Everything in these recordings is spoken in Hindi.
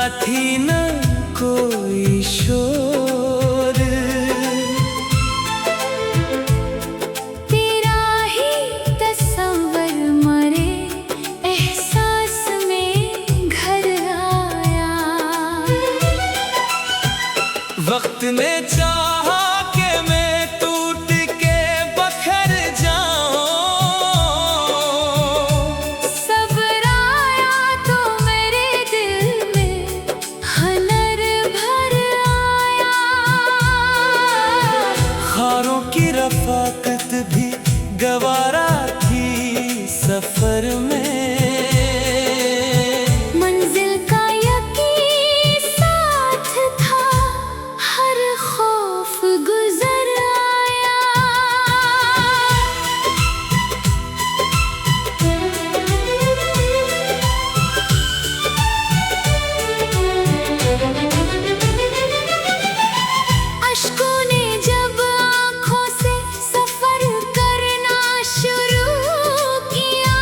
थी न कोई शोर, तेरा ही तस्वर मरे एहसास में घर आया। वक्त ने चाहा कि मैं टूट के बखर जाऊं, सब्र आया तो मेरे दिल में हनर भर आया। खारों की रफाकत भी गवारा थी सफर में, मंजिल का यकीन साथ था, हर खौफ गुजर आया। अश्कों ने जब आँखों से सफर करना शुरू किया,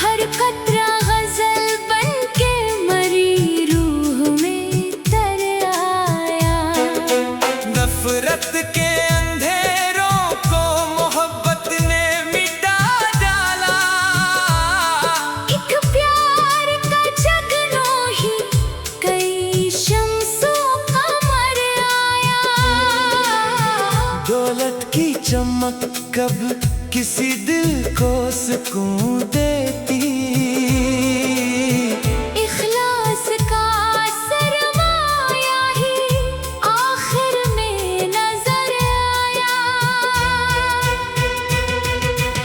हर कतरा गजल बन के मरी रूह में तर आया। नफरत के अंधेरों को मोहब्बत ने मिटा डाला, एक प्यार का जगनों ही कई शम्सों का मर आया। दौलत की चमक कब किसी दिल को सुकून देती, इखलास का सरमाया ही आखिर में नजर आया।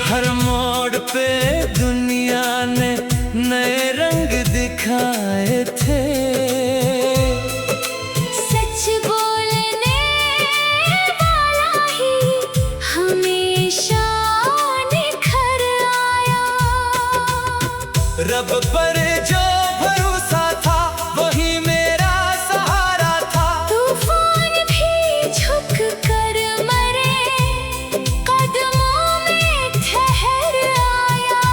हर मोड़ पे दुनिया ने नए रंग दिखाए थे, सच बोलने वाला ही हमेशा निखर आया। रब पर जो भरोसा था वही मेरा सहारा था, तूफान भी झुक कर मरे कदमों में ठहर आया।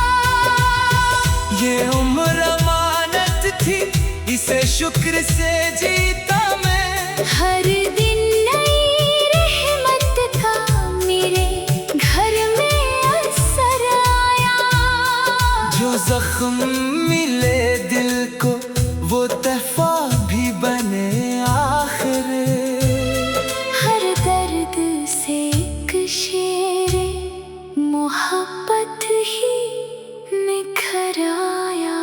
ये उम्र अमानत थी इसे शुक्र से जीता मैं, हर दिन नई रहमत का मेरे घर में असर आया। जो जख्म मिले दिल को वो तहफा भी बने आखिर, हर दर्द से एक शेरे मोहब्बत ही निखर आया।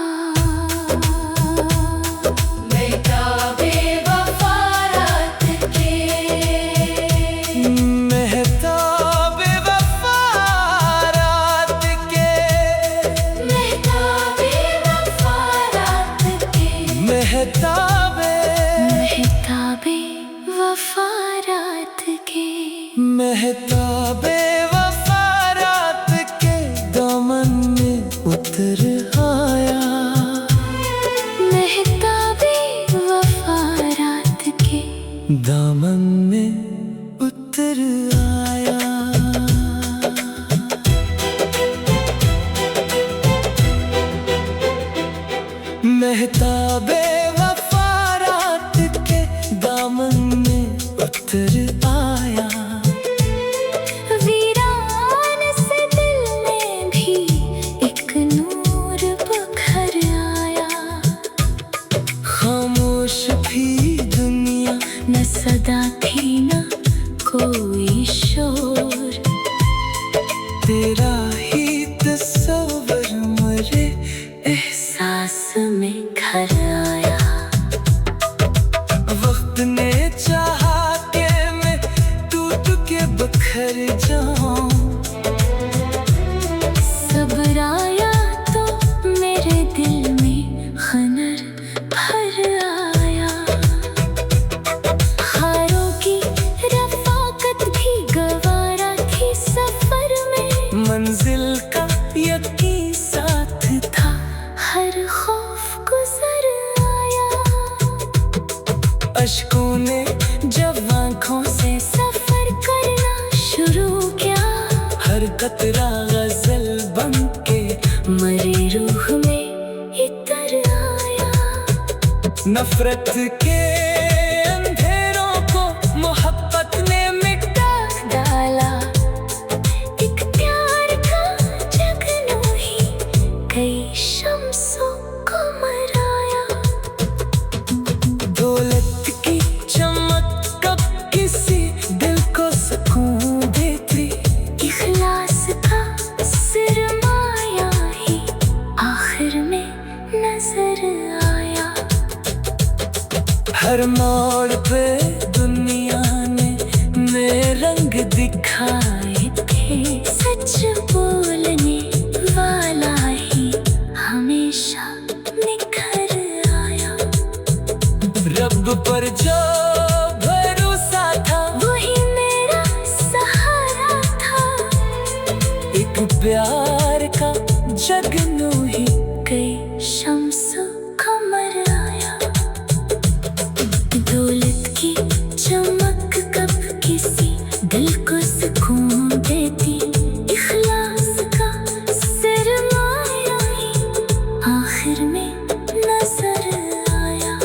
महताबे वफा रात के, मेहताबे वफा रात के, महताबे वफा रात के, मेहताबे महताबे वफा रात के, मेहताबे वफा रात के दामन में उतर आया। महताबे वफा रात के दामन में उतर आया। मेहताबे वफा रात के दामन में उतर आया। वीरान से दिल में भी एक नूर बखर आया। खामोश भी दुनिया न सदा थी न कोई शोर, तेरा ही तस्वर मरे एहसास में घर आया। वक्त ने चाहा कि मैं टूट के बखर जाऊं, सब्र आया तो मेरे दिल में हनर भर आया। खारों की रफाकत भी गवारा थी सफर में, मंजिल का यकीन साथ था, हर खौफ गुजर आया। अश्कों ने जब आँखों से सफर करना शुरू किया, हर कतरा गजल बन के मरी रूह में इतर आया। नफरत के अंधेरों को मोहब्बत ने मिटा डाला। एक प्यार का जगनू ही कई शम्सों को मराया। दौलत की चमक कब किसी दिल को सुकून देती, इखलास का सरमाया ही आखिर में नजर आया। हर मोड़ पे दुनिया ने नए रंग दिखाए थे, सच बोलने वाला ही हमेशा निखर आया। रब पर जो भरोसा था वही मेरा सहारा था। एक प्यार का जगनू ही कई शम्सों को मराया। दौलत की चमक कब किसी दिल को सुकून देती, इखलास का सरमाया ही आखिर में नजर आया।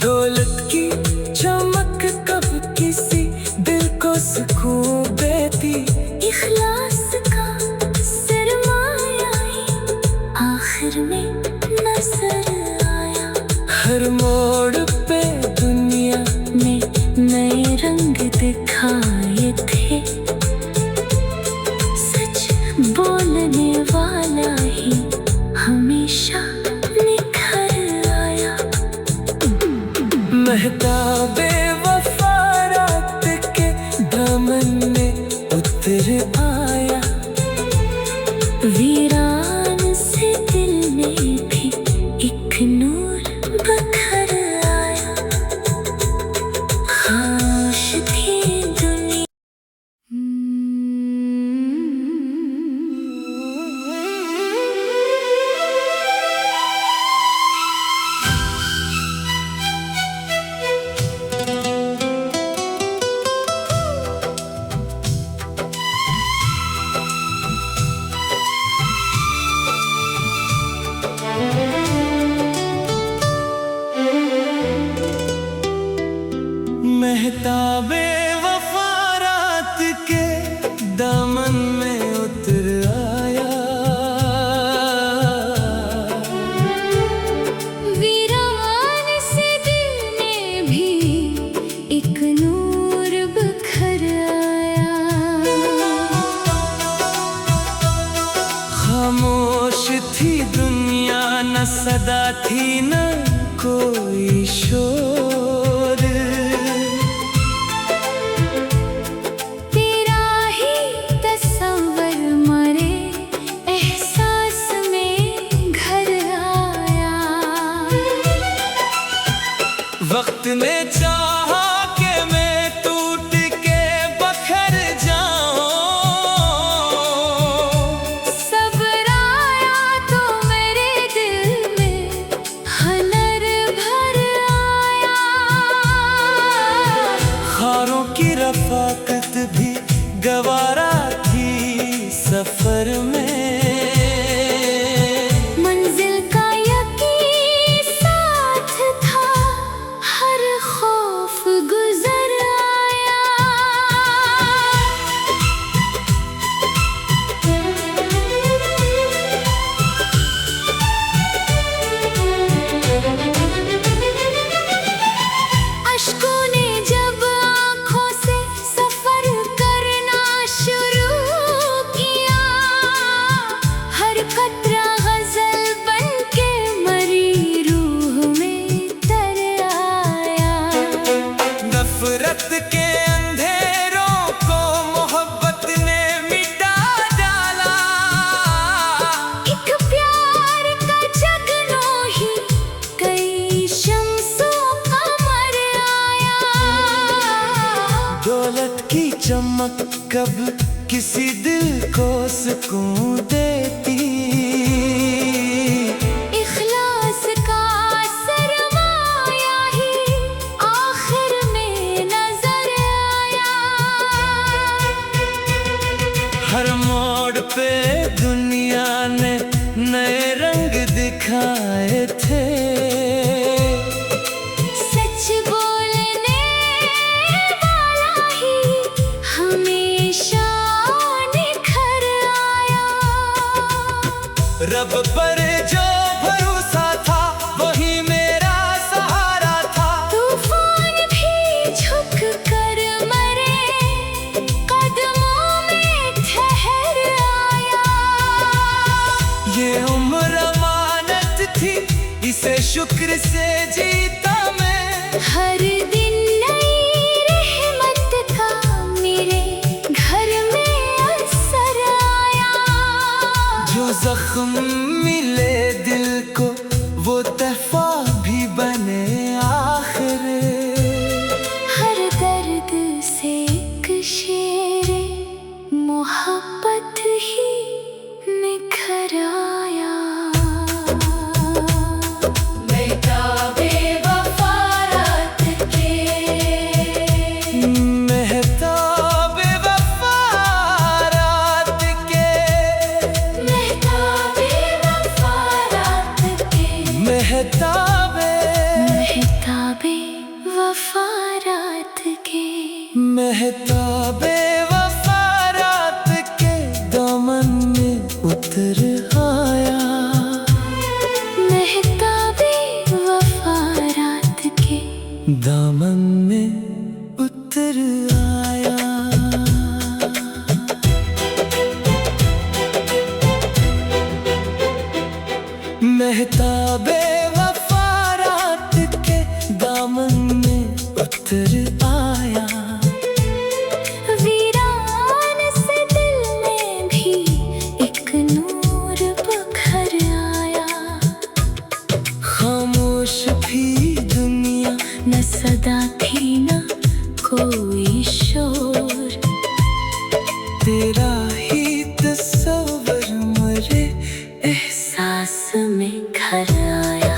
दौलत की चमक कब किसी दिल को सुकून देती, इखलास का सरमाया ही आखिर में नजर आया। हर मोड़ पे दुनिया ने नए रंग दिखाए थे, सच बोलने वाला ही हमेशा निखर आया। महताबे वफा रात के दामन में उतर आया। वीरान से दिल में भी एक नूर बखर आया। खाश थी दुनिया। महताबे वफा रात के दामन में उतर आया। वीरान से दिल में भी एक नूर बखर आया। खामोश थी दुनिया, न सदा थी न कोई शोर। तेरा ही तस्वर मरे एहसास में घर आया। वक्त ने चाहा कि मैं टूट के बखर जाऊं, सब्र आया तो मेरे दिल में हनर भर आया। खारों की रफाकत भी गवारा थी सफर में। मंजिल का यकीन साथ था, हर खौफ गुजर आया। अश्कों ने जब आँखों से सफर करना शुरू किया, हर कतरा गजल बनके मरी रूह में तर आया। नफरत के अंधेरों को मोहब्बत ने मिटा डाला। एक प्यार का जगनू ही कई शम्सों का मर आया। दौलत की चमक कब किसी दिल को सुकून देती, इखलास का सरमाया ही आखिर में नजर आया। हर मोड़ पे दुनिया ने नए रंग दिखाए थे, रब पर जो भरोसा था वही मेरा सहारा था। तूफान भी झुक कर मरे, कदमों में ठहर आया। ये उम्र अमानत थी, इसे शुक्र से जीता मैं। हर दिन नई रहमत का मेरे घर में असर आया। जो जख्म मिले दिल को वो तहफा भी बने आखिर। हर दर्द से एक शेरे मोहब्बत ही निखर आया। महताबे वफा रात के, महताबे वफा रात के, महताबे वफा रात के, महताबे महताबे वफा रात के। महताबे वफा रात के दामन में उतर आया। महताबे वफा रात के दामन में उतर आया। महताबे वफा रात के दामन में उतर आया। वीरान से दिल में भी एक नूर बखर आया। खामोश भी दुनिया, न सदा थी न कोई शोर। तेरा ही तस्वर मरे एहसास में घर आया।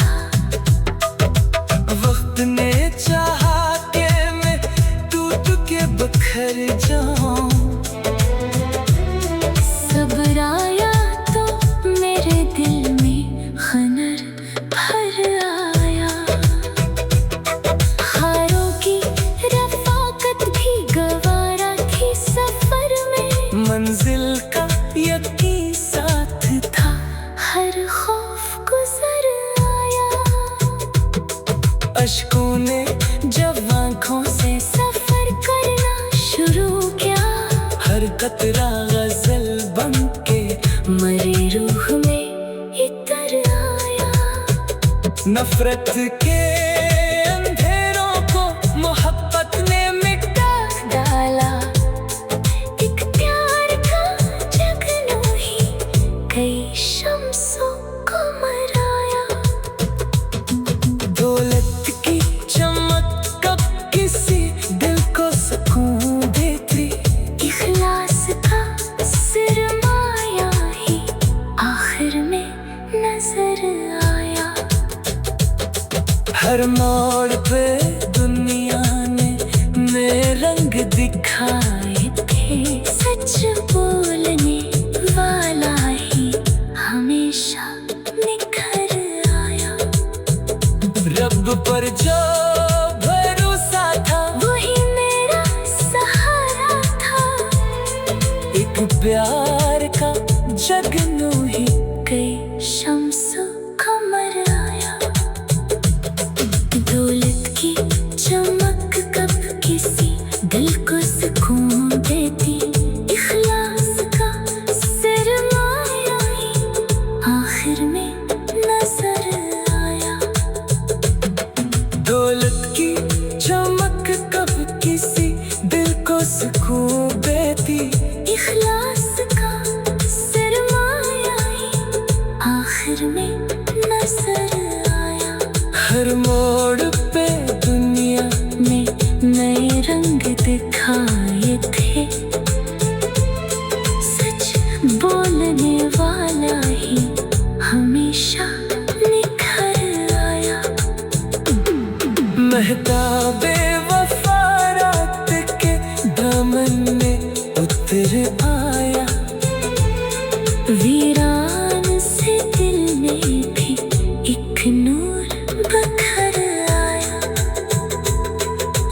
वक्त ने चाहा कि मैं टूट के बखर जाऊं। सब्र आया तो मेरे दिल में खनर भर आया। हारों की रफाकत भी गवारा थी सफर में। मंजिल का यकीन साथ था, हर खौफ गुजर आया। अश्कों ने जब आँखों से सफर करना शुरू किया। हर कतरा गजल बन के मरी रूह में इतर आया। नफरत के अंधेरों को मोहब्बत ने मिटा डाला। एक प्यार का जगनोही कई शम्सों को मराया। दौलत की चमक कब किसी दिल को सुकून देती। इखलास का सरमाया ही आखिर में नजर आया। हर मोड़ पे दुनिया ने नए रंग दिखाए थे। सच बोलने वाला ही हमेशा निखर आया। रब पर जो भरोसा था वही मेरा सहारा था। एक प्यार का जगनू ही कई शम्सों का मर आया। दौलत की चमक कब किसी दिल को सुकून देती। इखलास का सरमाया ही आखिर में नजर आया। दौलत की चमक कब किसी दिल को सुकून देती। इखलास का सरमाया ही आखिर में नजर आया। हर मोड़ पे दुनिया ने नए रंग दिखाए थे। सच बोलने वाला ही हमेशा निखर आया। महताबे वफा रात के दामन में उतर आया। वीरान से दिल में भी एक नूर बखर आया।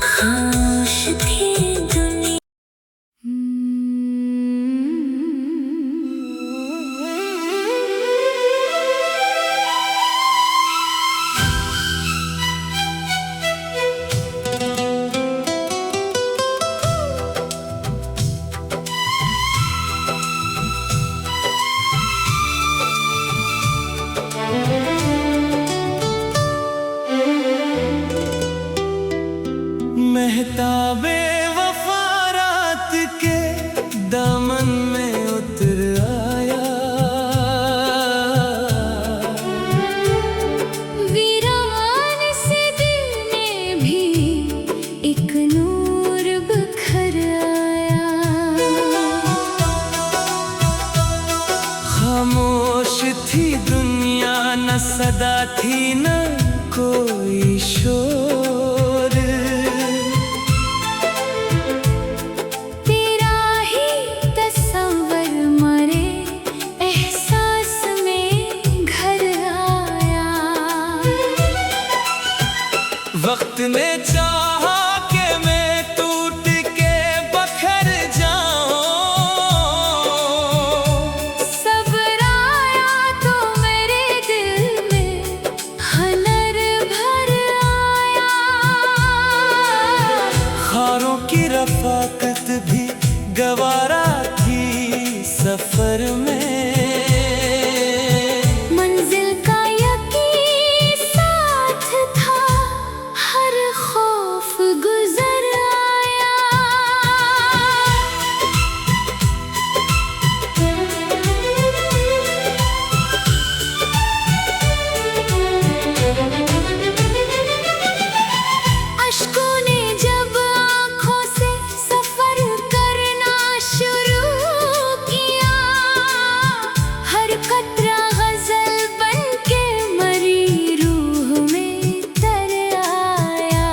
खामोश थी दुनिया। सदा थी न कोई शोर। तेरा ही तस्वर मरे एहसास में घर आया। वक्त ने चाहा कि मैं टूट के बखर जाऊं। सब्र आया तो मेरे दिल में हनर भर आया। खारों की रफाकत भी गवारा थी सफर में। मंजिल का यकीन साथ था, हर खौफ गुजर आया। अश्कों ने जब आँखों से सफर करना शुरू किया, हर कतरा गजल बनके मरी रूह में तर आया।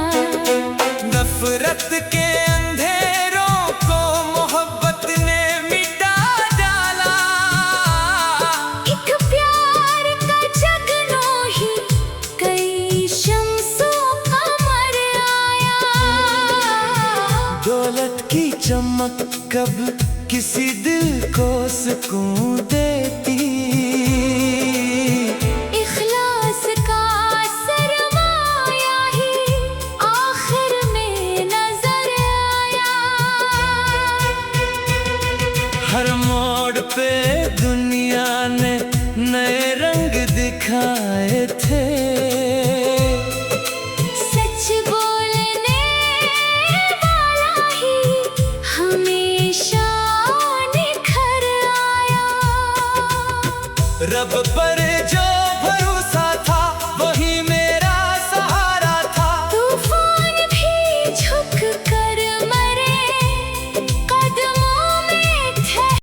नफरत के अंधेरों को मोहब्बत ने मिटा डाला। एक प्यार का जगनो ही कई शम्सों का मर आया। दौलत की चमक कब किसी दिल को सुकून देती। इखलास का सरमाया ही आखिर में नजर आया। हर मोड़ पे दुनिया ने नए रंग दिखाए थे। सच बोलने वाला ही हमेशा निखर आया। रब पर जो